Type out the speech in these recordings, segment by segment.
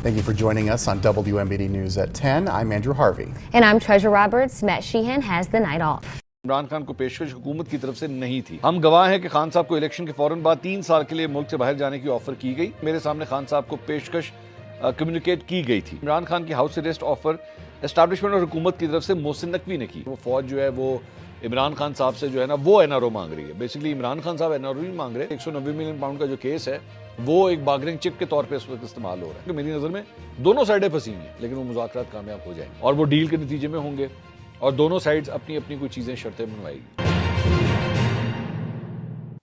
Thank you for joining us on WMBD News at 10. I'm Andrew Harvey. And I'm Treasure Roberts. Matt Sheehan has the night off. Imran Khan को पेशकश हुकूमत की तरफ से नहीं थी। हम गवाह हैं कि खान साहब को इलेक्शन के फौरन बाद 3 साल के लिए मुल्क से बाहर जाने की ऑफर की गई। मेरे सामने खान साहब को पेशकश कम्युनिकेट की गई थी। इमरान खान की हाउस अरेस्ट ऑफर एस्टैब्लिशमेंट और हुकूमत की तरफ से मोहसिन नकवी ने की। वो फौज जो है वो इमरान खान साहब से जो है ना वो एनआरओ मांग रही है। बेसिकली इमरान खान साहब एनआरओ नहीं मांग रहे। 190 मिलियन पाउंड का जो केस है वो एक बार्गेनिंग चिप के तौर पे इस वक्त इस्तेमाल हो रहा है। तो मेरी नज़र में दोनों साइडें फंसी हुई हैं, लेकिन वो मुज़ाकरात कामयाब हो जाएंगे और वो डील के नतीजे में होंगे और दोनों साइड्स अपनी अपनी कोई चीज़ें शर्तें बनवाएगी।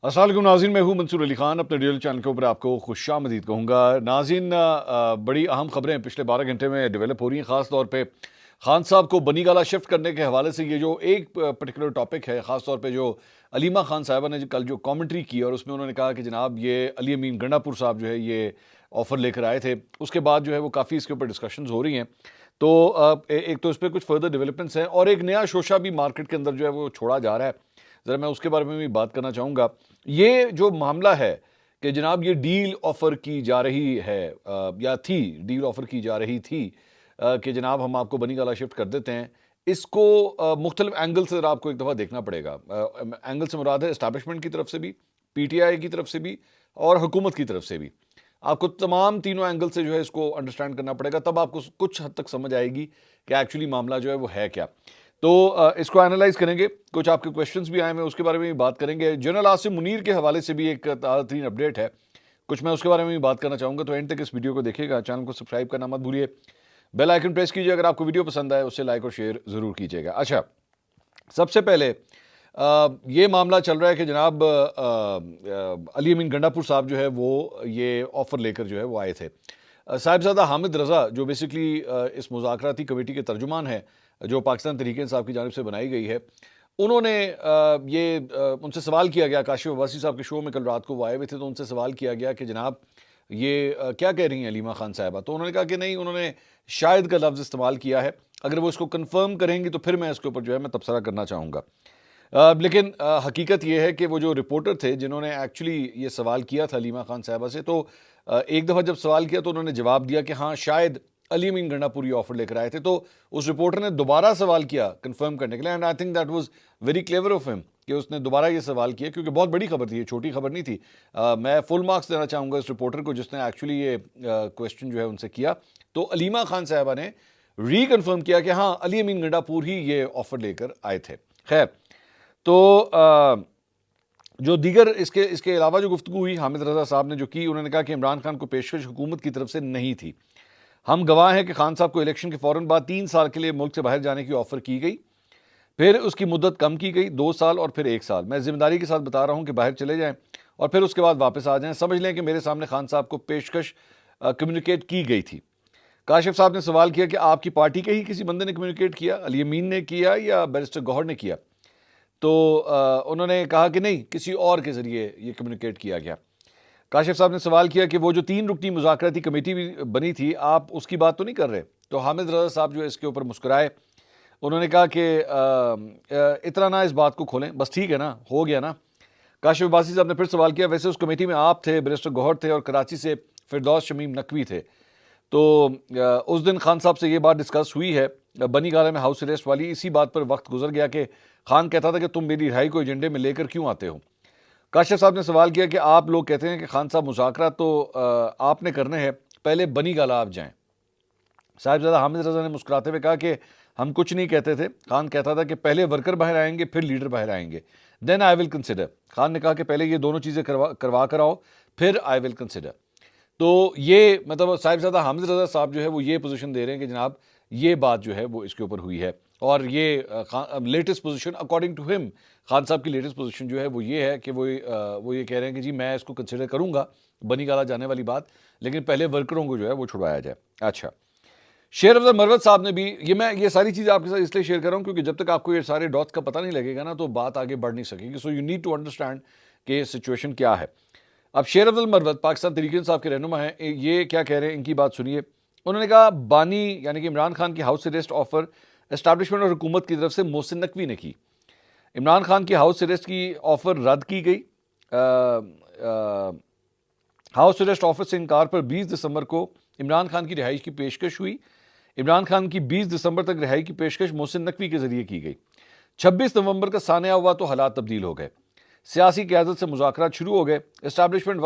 अस्सलाम वालेकुम नाज़रीन, मैं हूँ मंसूर अली खान। अपने रियल चैनल के ऊपर आपको खुशामदीद कहूँगा। नाज़रीन, बड़ी अहम खबरें पिछले 12 घंटे में डेवलप हो रही हैं। ख़ास तौर पे खान साहब को बनी गाला शिफ्ट करने के हवाले से ये जो एक पर्टिकुलर टॉपिक है, ख़ास तौर पे जो अलीमा खान साहिबा ने कल जो कमेंट्री की और उसमें उन्होंने कहा कि जनाब ये अली अमीन गंडापुर साहब जो है ये ऑफ़र लेकर आए थे। उसके बाद जो है वो काफ़ी इसके ऊपर डिस्कशंस हो रही हैं। तो एक तो इस पर कुछ फर्दर डेवलपमेंट्स हैं और एक नया शोशा भी मार्केट के अंदर जो है वो छोड़ा जा रहा है। ज़रा मैं उसके बारे में भी बात करना चाहूँगा। ये जो मामला है कि जनाब ये डील ऑफ़र की जा रही है या थी, डील ऑफ़र की जा रही थी कि जनाब हम आपको बनी गाला शिफ्ट कर देते हैं, इसको मुख्तलिफ एंगल से आपको एक दफ़ा देखना पड़ेगा। एंगल से मुराद है एस्टैब्लिशमेंट की तरफ से भी, पीटीआई की तरफ से भी और हुकूमत की तरफ से भी। आपको तमाम तीनों एंगल से जो है इसको अंडरस्टैंड करना पड़ेगा, तब आपको कुछ हद तक समझ आएगी कि एक्चुअली मामला जो है वो है क्या। तो इसको एनालाइज करेंगे। कुछ आपके क्वेश्चंस भी आए हैं, उसके बारे में भी बात करेंगे। जनरल आसिम मुनीर के हवाले से भी एक ताज़ा तरीन अपडेट है, कुछ मैं उसके बारे में भी बात करना चाहूँगा। तो एंड तक इस वीडियो को देखिएगा। चैनल को सब्सक्राइब करना मत भूलिए, बेल आइकन प्रेस कीजिए। अगर आपको वीडियो पसंद आए उससे लाइक और शेयर ज़रूर कीजिएगा। अच्छा, सबसे पहले ये मामला चल रहा है कि जनाब अली अमीन गंडापुर साहब जो है वो ये ऑफ़र लेकर जो है वो आए थे। साहिबजादा हामिद रज़ा जो बेसिकली इस मुज़ाकराती कमेटी के तर्जुमान है जो पाकिस्तान तहरीक-ए-इंसाफ की जानिब से बनाई गई है, उन्होंने उनसे सवाल किया गया। काशिफ अब्बासी साहब के शो में कल रात को वो आए हुए थे, तो उनसे सवाल किया गया कि जनाब ये क्या कह रही हैं अलीमा खान साहिबा। तो उन्होंने कहा कि नहीं, उन्होंने शायद का लफ्ज़ इस्तेमाल किया है। अगर वो इसको कन्फर्म करेंगी तो फिर मैं इसके ऊपर जो है मैं तबसरा करना चाहूँगा। लेकिन हकीकत ये है कि वो जो रिपोर्टर थे जिन्होंने एक्चुअली ये सवाल किया था अलीमा खान साहिबा से, तो एक दफ़ा जब सवाल किया तो उन्होंने जवाब दिया कि हाँ शायद अली अमीन गंडापुर ये ऑफर लेकर आए थे। तो उस रिपोर्टर ने दोबारा सवाल किया कंफर्म करने के लिए, and I think that was very clever of him कि उसने दोबारा ये सवाल किया, क्योंकि बहुत बड़ी खबर थी, ये छोटी खबर नहीं थी। मैं फुल मार्क्स देना चाहूँगा इस रिपोर्टर को जिसने एक्चुअली ये क्वेश्चन जो है उनसे किया। तो अलीमा खान साहिबा ने रीकन्फर्म किया कि हाँ अली अमीन गंडापुर ही ये ऑफर लेकर आए थे। खैर, तो जो दीगर इसके अलावा जो गुफ्तगू हुई हामिद रज़ा साहब ने जो की, उन्होंने कहा कि इमरान खान को पेशकश हुकूमत की तरफ से नहीं थी। हम गवाह हैं कि खान साहब को इलेक्शन के फ़ौरन बाद 3 साल के लिए मुल्क से बाहर जाने की ऑफ़र की गई, फिर उसकी मुद्दत कम की गई 2 साल और फिर 1 साल। मैं ज़िम्मेदारी के साथ बता रहा हूँ कि बाहर चले जाएँ और फिर उसके बाद वापस आ जाएँ। समझ लें कि मेरे सामने खान साहब को पेशकश कम्युनिकेट की गई थी। काशिफ साहब ने सवाल किया कि आपकी पार्टी के ही किसी बंदे ने कम्युनिकेट किया, अली अमीन ने किया या बैरिस्टर गौहर ने किया? तो उन्होंने कहा कि नहीं, किसी और के ज़रिए ये कम्युनिकेट किया गया। काशिफ साहब ने सवाल किया कि वो जो 3 रुकनी मुज़ाकराती कमेटी भी बनी थी, आप उसकी बात तो नहीं कर रहे? तो हामिद रज़ा साहब जो है इसके ऊपर मुस्कुराए। उन्होंने कहा कि इतना ना इस बात को खोलें, बस ठीक है ना, हो गया ना। काशिफ अब्बासी साहब ने फिर सवाल किया, वैसे उस कमेटी में आप थे, बैरिस्टर गौहर थे और कराची से फिरदौस शमीम नकवी थे। तो उस दिन खान साहब से ये बात डिस्कस हुई है बनी गाला में हाउस अरेस्ट वाली। इसी बात पर वक्त गुजर गया कि खान कहता था कि तुम मेरी रिहाई को एजेंडे में लेकर क्यों आते हो। काशिफ साहब ने सवाल किया कि आप लोग कहते हैं कि खान साहब मुज़ाकरा तो आपने करने हैं, पहले बनी गाला आप जाएं। साहिबजादा हामिद रज़ा ने मुस्कुराते हुए कहा कि हम कुछ नहीं कहते थे। खान कहता था कि पहले वर्कर बाहर आएंगे फिर लीडर बाहर आएंगे, then I will consider. Khan ने कहा कि पहले ये दोनों चीज़ें करवा कर आओ, फिर आई विल कंसिडर। तो ये मतलब साहिबजादा हामिद रज़ा साहब जो है वो ये पोजीशन दे रहे हैं कि जनाब ये बात जो है वो इसके ऊपर हुई है। और ये latest position according to him, Khan साहब की लेटेस्ट पोजीशन जो है वो ये है कि वो ये कह रहे हैं कि जी मैं इसको कंसिडर करूँगा बनी गाला जाने वाली बात, लेकिन पहले वर्करों को जो है वो छुड़वाया जाए। अच्छा, शेर अफजल मरवत साहब ने भी मैं ये सारी चीज़ें आपके साथ इसलिए शेयर कर रहा हूँ क्योंकि जब तक आपको ये सारे डॉट्स का पता नहीं लगेगा ना तो बात आगे बढ़ नहीं सकेगी। So you need to understand कि सिचुएशन क्या है। अब शेर अफजल मरवत पाकिस्तान तहरीक-ए-इंसाफ के रहनुमा हैं, ये क्या कह रहे हैं इनकी बात सुनिए। उन्होंने कहा बानी यानी कि इमरान खान की हाउस अरेस्ट ऑफर एस्टैब्लिशमेंट और हुकूमत की तरफ से मोहसिन नकवी ने की। इमरान खान की हाउस अरेस्ट की ऑफर रद्द की गई। हाउस अरेस्ट ऑफर से इनकार पर 20 दिसंबर को इमरान खान की रिहाई की पेशकश हुई। इमरान खान की 20 दिसंबर तक रिहाई की पेशकश मोहसिन नकवी के जरिए की गई। 26 नवंबर का सानिया हुआ तो हालात तब्दील हो गए। सियासी क़यादत से मुज़ाकरात शुरू हो गए। इस्टेब्लिशमेंट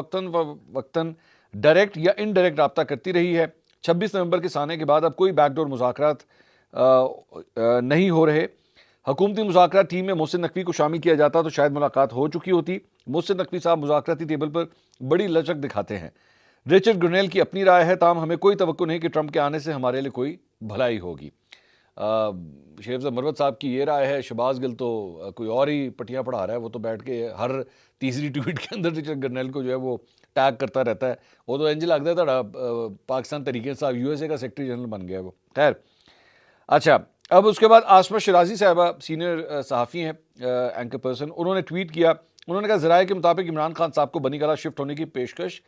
वक्तन डायरेक्ट या इनडायरेक्ट रब्ता करती रही है। 26 नवंबर के साने के बाद अब कोई बैकडोर मुज़ाकरात नहीं हो रहे। हुकूमती मुज़ाकरात टीम में मोहसिन नकवी को शामिल किया जाता तो शायद मुलाकात हो चुकी होती। मोहसिन नकवी साहब मुज़ाकराती टेबल पर बड़ी लचक दिखाते हैं। रिचर्ड ग्रनेल की अपनी राय है, ताम हमें कोई तवक्को नहीं कि ट्रंप के आने से हमारे लिए कोई भलाई होगी। शेरज़ मरवत साहब की ये राय है। शहबाज गिल तो कोई और ही पटियाँ पढ़ा रहा है, वो तो बैठ के हर तीसरी ट्वीट के अंदर रिचर्ड ग्रनेल को जो है वो टैग करता रहता है। वो तो इंज लगता है था पाकिस्तान तरीके साहब यूएसए का सेक्रेटरी जनरल बन गया वो। खैर अच्छा, अब उसके बाद आसमा शराजी साहबा सीनियर सहाफ़ी हैं, एंकर पर्सन, उन्होंने ट्वीट किया। उन्होंने कहा ज़राए के मुताबिक इमरान खान साहब को बनी गला शिफ्ट होने की पेशकश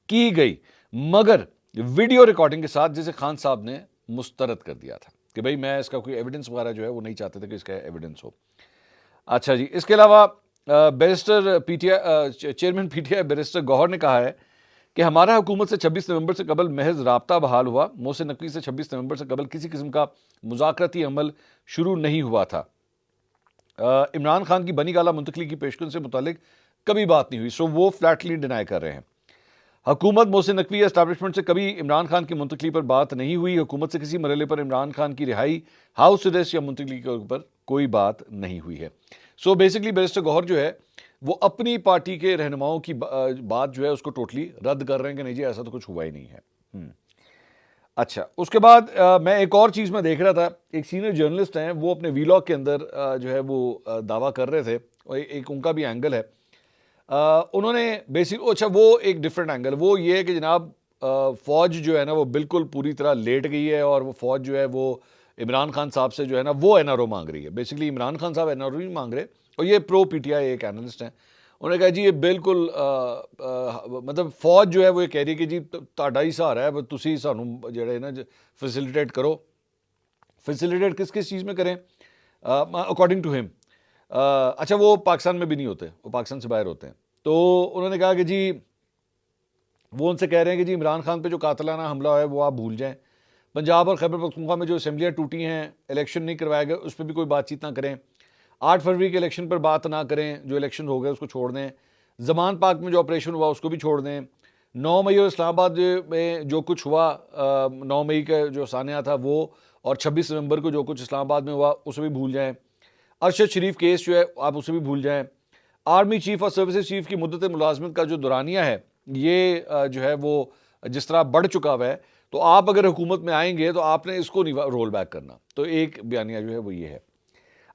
की गई, मगर वीडियो रिकॉर्डिंग के साथ, जिसे खान साहब ने मुस्तरद कर दिया था कि भाई मैं इसका कोई एविडेंस वगैरह जो है वो नहीं चाहते थे कि इसका एविडेंस हो। अच्छा जी, इसके अलावा barrister PTI chairman PTI barrister Gohar ने कहा है कि हमारा हुकूमत से 26 नवंबर से कबल महज राब्ता बहाल हुआ। मोहसिन नकवी से 26 नवंबर से कबल किसी किस्म का मुज़ाकराती अमल शुरू नहीं हुआ था। इमरान खान की बनी गाला मुंतकली की पेशकश से मुतालिक कभी बात नहीं हुई। सो वो फ्लैटली डिनाई कर रहे हैं। हुकूमत मोहसिन नकवी या एस्टैब्लिशमेंट से कभी इमरान खान की मुंतकली पर बात नहीं हुई। हुकूमत से किसी मरहले पर इमरान खान की रिहाई, हाउस अरेस्ट या मुंतकली के ऊपर कोई बात नहीं हुई है। सो बेसिकली बैरिस्टर गौहर जो है वो अपनी पार्टी के रहनुमाओं की बात जो है उसको टोटली रद्द कर रहे हैं कि नहीं जी ऐसा तो कुछ हुआ ही नहीं है। अच्छा, उसके बाद मैं एक और चीज़ में देख रहा था, एक सीनियर जर्नलिस्ट हैं, वो अपने वीलॉग के अंदर जो है वो दावा कर रहे थे, और एक उनका भी एंगल है। उन्होंने बेसिक अच्छा वो एक डिफरेंट एंगल, वो ये है कि जनाब फ़ौज जो है ना वो बिल्कुल पूरी तरह लेट गई है, और वो फ़ौज जो है वो इमरान खान साहब से जो है ना वो एनआरओ मांग रही है। बेसिकली इमरान खान साहब एनआरओ नहीं मांग रहे, और ये प्रो पीटीआई एक एनालिस्ट हैं, उन्होंने कहा जी ये बिल्कुल मतलब फौज जो है वो ये कह रही है कि जी ਤੁਹਾਡਾ ही सहारा है, तुसी सानू ਜਿਹੜੇ ना फैसिलिटेट करो। फैसिलिटेट किस किस चीज़ में करें अकॉर्डिंग टू हिम। अच्छा, वो पाकिस्तान में भी नहीं होते, वो पाकिस्तान से बाहर होते हैं। तो उन्होंने कहा कि जी वो उनसे कह रहे हैं कि जी इमरान खान पे जो कातलाना हमला है वो आप भूल जाएं। पंजाब और खैबर पख्तूनख्वा में जो असम्बलियाँ टूटी हैं, इलेक्शन नहीं करवाए गए, उस पर भी कोई बातचीत ना करें। 8 फरवरी के इलेक्शन पर बात ना करें, जो इलेक्शन हो गए उसको छोड़ दें। ज़मान पाक में जो ऑपरेशन हुआ उसको भी छोड़ दें। 9 मई और इस्लामाबाद में जो कुछ हुआ, 9 मई का जो सानिया था वो, और 26 नवंबर को जो कुछ इस्लामाबाद में हुआ उसे भी भूल जाएं। अरशद शरीफ केस जो है आप उसे भी भूल जाएं। आर्मी चीफ और सर्विसेज चीफ की मुद्दत मुलाजमत का जो दौरानिया है, ये जो है वो जिस तरह बढ़ चुका हुआ है, तो आप अगर हुकूमत में आएंगे तो आपने इसको नहीं रोल बैक करना। तो एक बयानिया जो है वो ये है।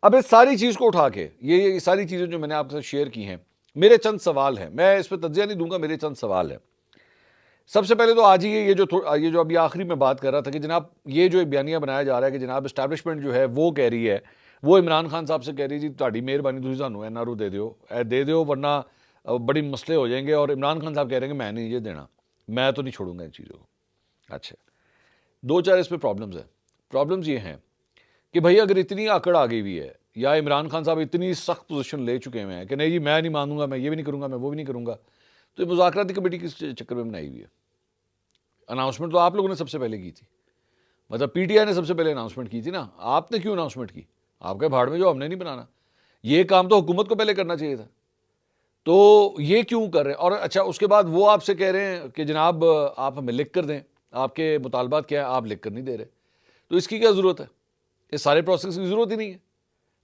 अब इस सारी चीज़ को उठा के ये सारी चीज़ें जो मैंने आपसे शेयर की हैं, मेरे चंद सवाल हैं, मैं इस पर तज्जिया नहीं दूंगा, मेरे चंद सवाल हैं। सबसे पहले तो आज ही ये जो अभी आखिरी में बात कर रहा था कि जनाब ये जो बयानिया बनाया जा रहा है कि जनाब इस्टेब्लिशमेंट जो है वो कह रही है, वो इमरान खान साहब से कह रही जी ਤੁਹਾਡੀ मेहरबानी तुम सानू एनआरओ दे दो वरना बड़ी मसले हो जाएंगे, और इमरान खान साहब कह रहे हैं कि मैं नहीं ये देना, मैं तो नहीं छोड़ूंगा इन चीज़ों को। अच्छा, 2-4 इस पर प्रॉब्लम्स हैं। प्रॉब्लम्स ये हैं कि भाई अगर इतनी आकड़ आ गई हुई है, या इमरान खान साहब इतनी सख्त पोजीशन ले चुके हैं कि नहीं जी मैं नहीं मानूंगा, मैं ये भी नहीं करूंगा, मैं वो भी नहीं करूंगा, तो ये मुज़ाकराती कमेटी किस चक्कर में बनाई हुई है? अनाउंसमेंट तो आप लोगों ने सबसे पहले की थी, मतलब पीटीआई ने सबसे पहले अनाउंसमेंट की थी ना, आपने क्यों अनाउंसमेंट की? आपके भाड़ में जो, हमने नहीं बनाना, ये काम तो हुकूमत को पहले करना चाहिए था, तो ये क्यों कर रहे हैं? और अच्छा, उसके बाद वो आपसे कह रहे हैं कि जनाब आप हमें लिख कर दें, आपके मुतालबात क्या है, आप लिख कर नहीं दे रहे, तो इसकी क्या ज़रूरत है? इस सारे प्रोसेस की ज़रूरत ही नहीं है।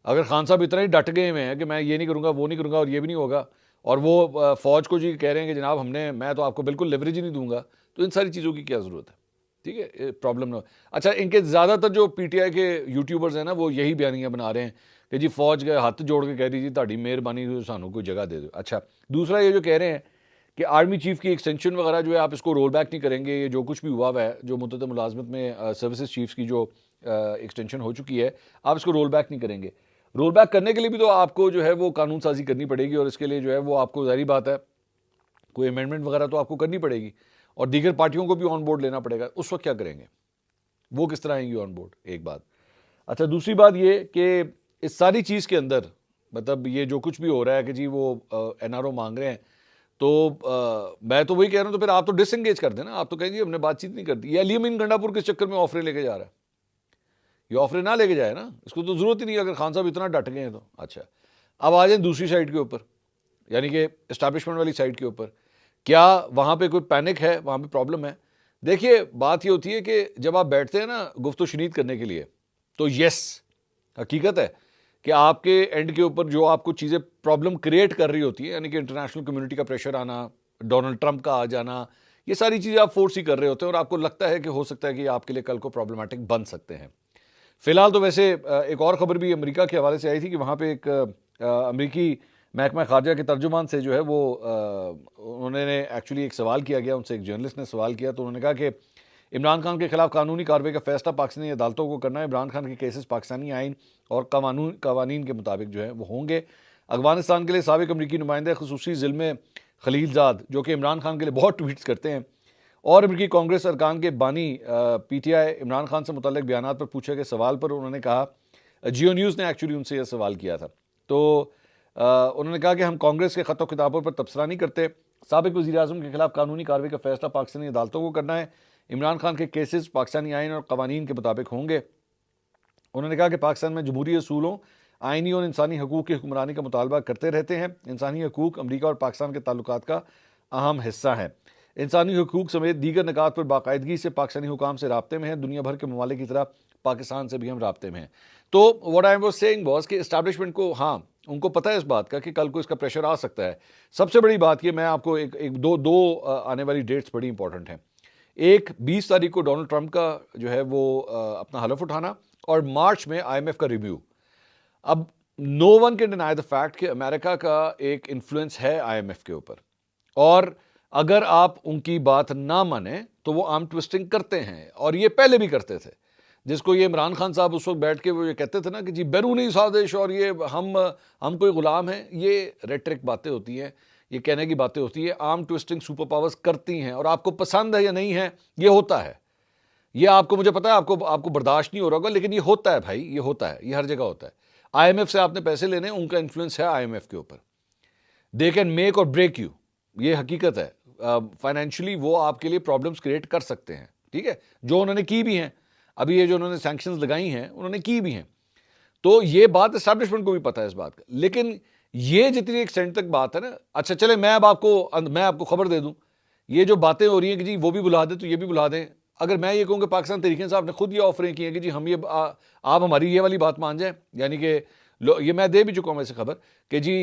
अगर खान साहब इतना ही डट गए हुए हैं कि मैं ये नहीं करूँगा, वो नहीं करूँगा और ये भी नहीं होगा, और वो फ़ौज को जी कह रहे हैं कि जनाब मैं तो आपको बिल्कुल लेवरेज ही नहीं दूंगा, तो इन सारी चीज़ों की क्या ज़रूरत है? ठीक है, प्रॉब्लम ना हो। अच्छा, इनके ज़्यादातर जो पीटीआई के यूट्यूबर्स हैं ना, वो यही बयानियाँ बना रहे हैं कि जी फ़ौज के हाथ जोड़ के कह रही जी ਤੁਹਾਡੀ मेहरबानी सानू कोई जगह दे दो। अच्छा, दूसरा ये जो कह रहे हैं कि आर्मी चीफ की एक्सटेंशन वगैरह जो है आप इसको रोल बैक नहीं करेंगे, ये जो कुछ भी हुआ है, जो मुद्दत मुलाजमत में सर्विसेज चीफ्स की जो एक्सटेंशन हो चुकी है, आप इसको रोल बैक नहीं करेंगे। रोल बैक करने के लिए भी तो आपको जो है वो कानून साजी करनी पड़ेगी, और इसके लिए जो है वो आपको ज़ाहिर बात है कोई अमेंडमेंट वगैरह तो आपको करनी पड़ेगी, और दीगर पार्टियों को भी ऑन बोर्ड लेना पड़ेगा। उस वक्त क्या करेंगे, वो किस तरह आएंगी ऑन बोर्ड? एक बात। अच्छा, दूसरी बात ये कि इस सारी चीज़ के अंदर मतलब ये जो कुछ भी हो रहा है कि जी वो एनआरओ मांग रहे हैं, तो तो मैं तो वही कह रहा हूँ, तो फिर आप तो डिसएंगेज कर देना, आप तो कहेंगे हमने बातचीत नहीं करती। ये अली अमीन गंडापुर किस चक्कर में ऑफरें लेके जा रहा है? ये ऑफरें ना लेके जाए ना, इसको तो जरूरत ही नहीं है अगर खान साहब इतना डट गए हैं तो। अच्छा, अब आ जाए दूसरी साइड के ऊपर, यानी कि इस्टेब्लिशमेंट वाली साइड के ऊपर, क्या वहाँ पे कोई पैनिक है, वहाँ पे प्रॉब्लम है? देखिए, बात ये होती है कि जब आप बैठते हैं ना गुफ्तगू शनीद करने के लिए, तो यस, हकीकत है कि आपके एंड के ऊपर जो आपको चीज़ें प्रॉब्लम क्रिएट कर रही होती है, यानी कि इंटरनेशनल कम्युनिटी का प्रेशर आना, डोनाल्ड ट्रंप का आ जाना, ये सारी चीज़ें आप फोर्स ही कर रहे होते हैं और आपको लगता है कि हो सकता है कि आपके लिए कल को प्रॉब्लमेटिक बन सकते हैं। फिलहाल तो वैसे एक और खबर भी अमेरिका के हवाले से आई थी कि वहाँ पे एक अमेरिकी महकमा खारजा के तर्जुमान से जो है वो उन्होंने एक्चुअली एक सवाल किया गया उनसे, एक जर्नलिस्ट ने सवाल किया, तो उन्होंने कहा कि इमरान खान के खिलाफ कानूनी कार्रवाई का फैसला पाकिस्तानी अदालतों को करना है। इमरान खान के केसेस पाकिस्तानी आइन और कवानीन के मुताबिक जो है वो होंगे। अफगानिस्तान के लिए साबिक अमरीकी नुमाइंदा खसूसी ज़िल्मे खलीलजाद, जो कि इमरान खान के लिए बहुत ट्वीट्स करते हैं, और अमरीकी कांग्रेस अरकान के बानी पीटीआई इमरान खान से मुतल्लिक बयानात पर पूछे गए सवाल पर उन्होंने कहा, जियो न्यूज़ ने एक्चुअली उनसे यह सवाल किया था, तो उन्होंने कहा कि हम कांग्रेस के ख़तों किताबों पर तबसरा नहीं करते। साबिक वज़ीर-ए-आज़म के खिलाफ कानूनी कार्रवाई का फैसला पाकिस्तानी अदालतों को करना है। इमरान खान के केसेस पाकिस्तानी आइन और कवानीन के मुताबिक होंगे। उन्होंने कहा कि पाकिस्तान में जमहूरी असूलों, आइनी और इंसानी हकूक़ की हुक्मरानी का मुतालबा करते रहते हैं। इंसानी हकूक़ अमरीका और पाकिस्तान के ताल्लुकात का अहम हिस्सा है। इंसानी हकूक़ समेत दीगर निकात पर बाकायदगी से पाकिस्तानी हुकाम से राब्ते में है। दुनिया भर के ममालिक की तरह पाकिस्तान से भी हम राब्ते में हैं। तो what I was saying was कि इस्टेब्लिशमेंट को, हाँ, उनको पता है इस बात का कि कल को इसका प्रेशर आ सकता है। सबसे बड़ी बात ये, मैं आपको दो आने वाली डेट्स बड़ी इंपॉर्टेंट हैं। एक 20 तारीख को डोनाल्ड ट्रंप का जो है वो अपना हलफ उठाना, और मार्च में आईएमएफ का रिव्यू। अब no one can deny the fact कि अमेरिका का एक इन्फ्लुएंस है आईएमएफ के ऊपर, और अगर आप उनकी बात ना माने तो वो आर्म ट्विस्टिंग करते हैं, और ये पहले भी करते थे। जिसको ये इमरान खान साहब उस वक्त बैठ के वो ये कहते थे ना कि जी बैरूनी साजिश और ये हम कोई गुलाम हैं, ये रेटरिक बातें होती हैं, ये कहने की बातें होती है। आर्म ट्विस्टिंग सुपर पावर्स करती हैं, और आपको पसंद है या नहीं है, ये होता है। ये आपको, मुझे पता है आपको बर्दाश्त नहीं हो रहा होगा, लेकिन ये होता है भाई, ये होता है, ये हर जगह होता है। आईएमएफ से आपने पैसे लेने, उनका इन्फ्लुएंस है आईएमएफ के ऊपर। दे कैन मेक और ब्रेक यू, ये हकीकत है। फाइनेंशियली वो आपके लिए प्रॉब्लम्स क्रिएट कर सकते हैं, ठीक है, जो उन्होंने की भी हैं। अभी ये जो उन्होंने सैंक्शंस लगाई हैं, उन्होंने की भी हैं। तो ये बात एस्टैब्लिशमेंट को भी पता है इस बात का। लेकिन ये जितनी एक्सटेंट तक बात है ना, अच्छा चले मैं आपको खबर दे दूं, ये जो बातें हो रही हैं कि जी वो भी बुला दें तो ये भी बुला दें। अगर मैं ये कहूँ कि पाकिस्तान तहरीक साहब ने खुद ये ऑफरें की हैं कि जी हम आप हमारी ये वाली बात मान जाए, यानी कि ये मैं दे भी चुका हूँ ऐसे खबर कि जी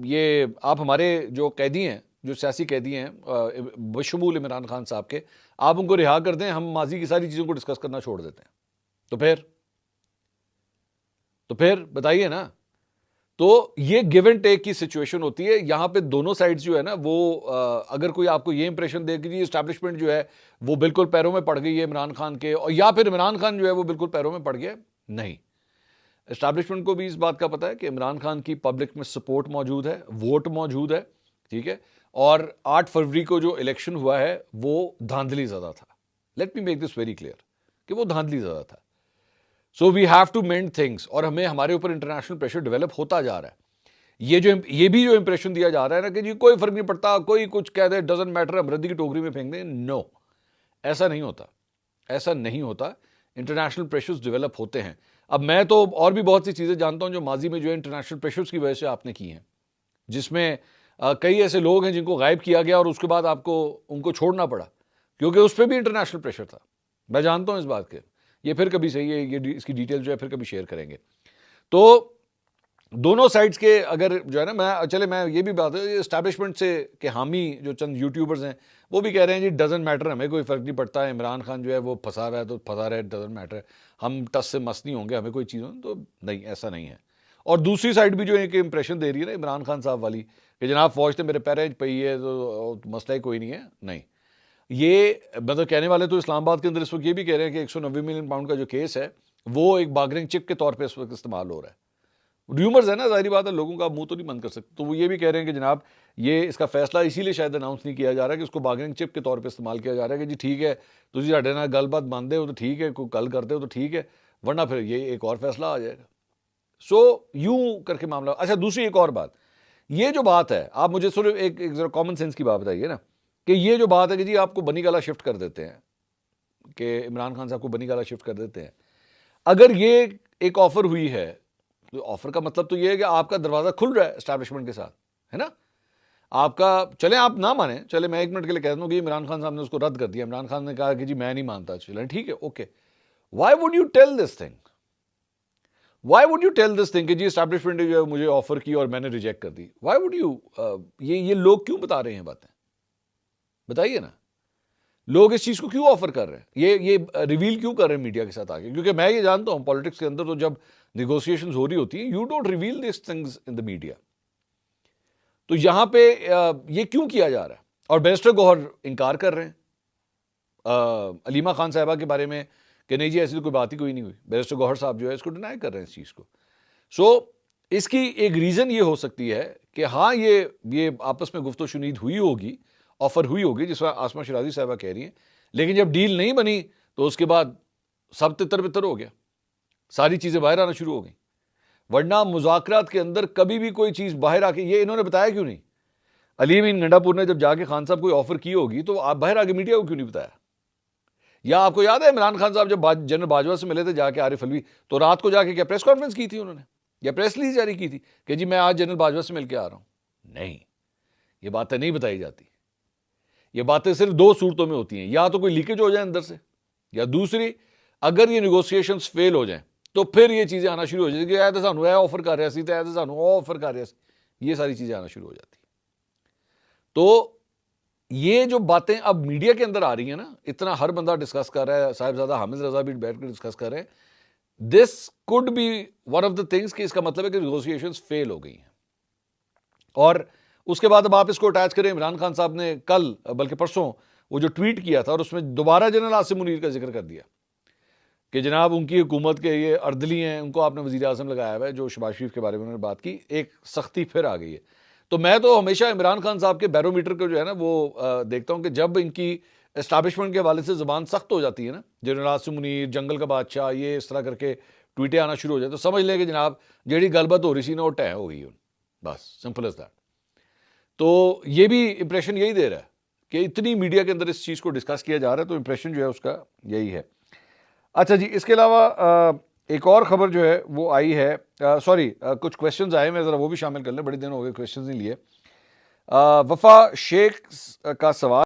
ये आप हमारे जो कैदी हैं, जो सियासी कैदी हैं बशमूल इमरान खान साहब के, आप उनको रिहा कर दें, हम माजी की सारी चीज़ों को डिस्कस करना छोड़ देते हैं। तो फिर बताइए ना। तो ये गिव एंड टेक की सिचुएशन होती है। यहाँ पे दोनों साइड्स जो है ना वो अगर कोई आपको ये इंप्रेशन दे कि जी एस्टैब्लिशमेंट जो है वो बिल्कुल पैरों में पड़ गई है इमरान खान के, और या फिर इमरान खान जो है वो बिल्कुल पैरों में पड़ गया, नहीं। एस्टैब्लिशमेंट को भी इस बात का पता है कि इमरान खान की पब्लिक में सपोर्ट मौजूद है, वोट मौजूद है, ठीक है। और 8 फरवरी को जो इलेक्शन हुआ है वो धांधली ज़्यादा था। Let me make this very clear कि वो धांधली ज़्यादा था। So we have to mend things, और हमें हमारे ऊपर इंटरनेशनल प्रेशर डेवलप होता जा रहा है। ये भी जो इंप्रेशन दिया जा रहा है ना कि जी कोई फर्क नहीं पड़ता, कोई कुछ कह दे, डजंट मैटर, हम रद्दी की टोकरी में फेंक दें, नो, ऐसा नहीं होता, ऐसा नहीं होता। इंटरनेशनल प्रेशर्स डेवलप होते हैं। अब मैं तो और भी बहुत सी चीज़ें जानता हूं जो माजी में जो है इंटरनेशनल प्रेशर्स की वजह से आपने की हैं, जिसमें कई ऐसे लोग हैं जिनको गायब किया गया और उसके बाद आपको उनको छोड़ना पड़ा, क्योंकि उस पर भी इंटरनेशनल प्रेशर था। मैं जानता हूं इस बात के। ये फिर कभी सही है, ये इसकी डिटेल जो है फिर कभी शेयर करेंगे। तो दोनों साइड्स के अगर जो है ना, मैं ये भी बात है, एस्टैब्लिशमेंट से के हामी जो चंद यूट्यूबर्स हैं वो भी कह रहे हैं जी डजंट मैटर, हमें कोई फ़र्क नहीं पड़ता है, इमरान खान जो है वो फंसा रहा है तो फंसा रहा है, डजंट मैटर, हम टस से मस नहीं होंगे, हमें कोई चीज़ हो तो नहीं, ऐसा नहीं है। और दूसरी साइड भी जो एक इंप्रेशन दे रही है ना इमरान खान साहब वाली कि जनाब फौज तो मेरे पैरें पई है तो मसला ही कोई नहीं है, नहीं। ये मतलब कहने वाले तो इस्लामाबाद के अंदर इस वक्त ये भी कह रहे हैं कि 190 मिलियन पाउंड का जो केस है वो एक बार्गेनिंग चिप के तौर पे इस वक्त इस्तेमाल हो रहा है। र्यूमर्स है ना, जाहिर बात है, लोगों का मुंह तो नहीं बंद कर सकते। तो वो ये भी कह रहे हैं कि जनाब ये इसका फैसला इसीलिए शायद अनाउंस नहीं किया जा रहा है कि उसको बार्गेनिंग चिप के तौर पे इस्तेमाल किया जा रहा है कि जी ठीक है तुम साढ़े नाल गलबात मानते हो तो ठीक है, कोई गल करते हो तो ठीक है, वरना फिर ये एक और फैसला आ जाएगा। सो यूं करके मामला। अच्छा, दूसरी एक और बात, ये जो बात है, आप मुझे सिर्फ एक जरा कॉमन सेंस की बात बताइए ना, कि ये जो बात है कि जी आपको बनी गाला शिफ्ट कर देते हैं, कि इमरान खान साहब को बनी गाला शिफ्ट कर देते हैं, अगर ये एक ऑफर हुई है तो ऑफर का मतलब तो ये है कि आपका दरवाजा खुल रहा है एस्टैब्लिशमेंट के साथ, है ना। आपका, चले आप ना माने, चले मैं 1 मिनट के लिए कह दूं कि इमरान खान साहब ने उसको रद्द कर दिया, इमरान खान ने कहा कि जी मैं नहीं मानता, चले ठीक है, okay, why would you tell this thing, why would you tell this thing कि जी एस्टैब्लिशमेंट ने मुझे ऑफर की और मैंने रिजेक्ट कर दी, व्हाई वुड यू, ये लोग क्यों बता रहे हैं बातें, बताइए ना, लोग इस चीज को क्यों ऑफर कर रहे हैं, ये रिवील क्यों कर रहे हैं मीडिया के साथ आगे, क्योंकि मैं ये जानता हूं पॉलिटिक्स के अंदर तो जब निगोशिएशंस हो रही होती हैं, you don't reveal this things in the media. तो यहां पे ये क्यों किया जा रहा है, और बैरिस्टर गौहर इनकार कर रहे हैं अलीमा खान साहिबा के बारे में कि नहीं जी ऐसी तो कोई बात ही कोई नहीं हुई, बैरिस्टर गौहर साहब जो है इसको डिनाई कर रहे हैं इस चीज़ को। सो इसकी एक रीज़न ये हो सकती है कि हाँ ये आपस में गुफ्तो शुनीद हुई होगी, ऑफर हुई होगी, जिस तरह आसमा शिराजी साहिबा कह रही हैं, लेकिन जब डील नहीं बनी तो उसके बाद सब तितर बितर हो गया, सारी चीज़ें बाहर आना शुरू हो गई। वरना मुज़ाकरात के अंदर कभी भी कोई चीज़ बाहर आके, ये इन्होंने बताया क्यों नहीं, अली अमीन गंडापुर ने जब जाके खान साहब कोई ऑफर की होगी तो आप बाहर आके मीडिया को क्यों नहीं बताया। या आपको याद है इमरान खान साहब जब जनरल बाजवा से मिले थे जाके आरिफ अलवी, तो रात को जाके क्या प्रेस कॉन्फ्रेंस की थी उन्होंने, या प्रेस रिलीज जारी की थी कि जी मैं आज जनरल बाजवा से मिलकर आ रहा हूं। नहीं, ये बातें नहीं बताई जाती, ये बातें सिर्फ 2 सूरतों में होती हैं, या तो कोई लीकेज हो जाए अंदर से, या दूसरी अगर ये निगोशिएशंस फेल हो जाएं तो फिर ये चीज़ें आना शुरू हो जाती है कि सानू ऑफर कर रहा सी, सानू ऑफर कर रहा सी, ये सारी चीज़ें आना शुरू हो जाती। तो ये जो बातें अब मीडिया के अंदर आ रही हैं ना, इतना हर बंदा डिस्कस कर रहा है, साहिबजादा हामिद रजा भी बैठ कर डिस्कस कर रहे हैं, this could be one of the things कि इसका मतलब है कि निगोशिएशंस फेल हो गई हैं। और उसके बाद अब आप इसको अटैच करें, इमरान खान साहब ने कल बल्कि परसों वो जो ट्वीट किया था और उसमें दोबारा जनरल आसिम मुनीर का जिक्र कर दिया कि जनाब उनकी हुकूमत के ये अर्दली हैं, उनको आपने वज़ीर आज़म लगाया हुआ है, जो शहबाज शरीफ के बारे में उन्होंने बात की, एक सख्ती फिर आ गई है। तो मैं तो हमेशा इमरान खान साहब के बैरोमीटर को जो है ना वो देखता हूं कि जब इनकी एस्टैब्लिशमेंट के हवाले से ज़बान सख्त हो जाती है ना, जनरल आसिम मुनीर, जंगल का बादशाह, ये इस तरह करके ट्वीटें आना शुरू हो जाए, तो समझ लें कि जनाब जेड़ी गलबात हो रही थी ना वो तय हो गई, बस सिंपल एज दैट। तो ये भी इंप्रेशन यही दे रहा है कि इतनी मीडिया के अंदर इस चीज़ को डिस्कस किया जा रहा है, तो इंप्रेशन जो है उसका यही है। अच्छा जी, इसके अलावा एक और खबर जो है वो आई है, सॉरी कुछ क्वेश्चंस आए, मैं ज़रा वो भी शामिल कर लें, बड़े दिन हो गए क्वेश्चंस नहीं लिए। वफा शेख का सवाल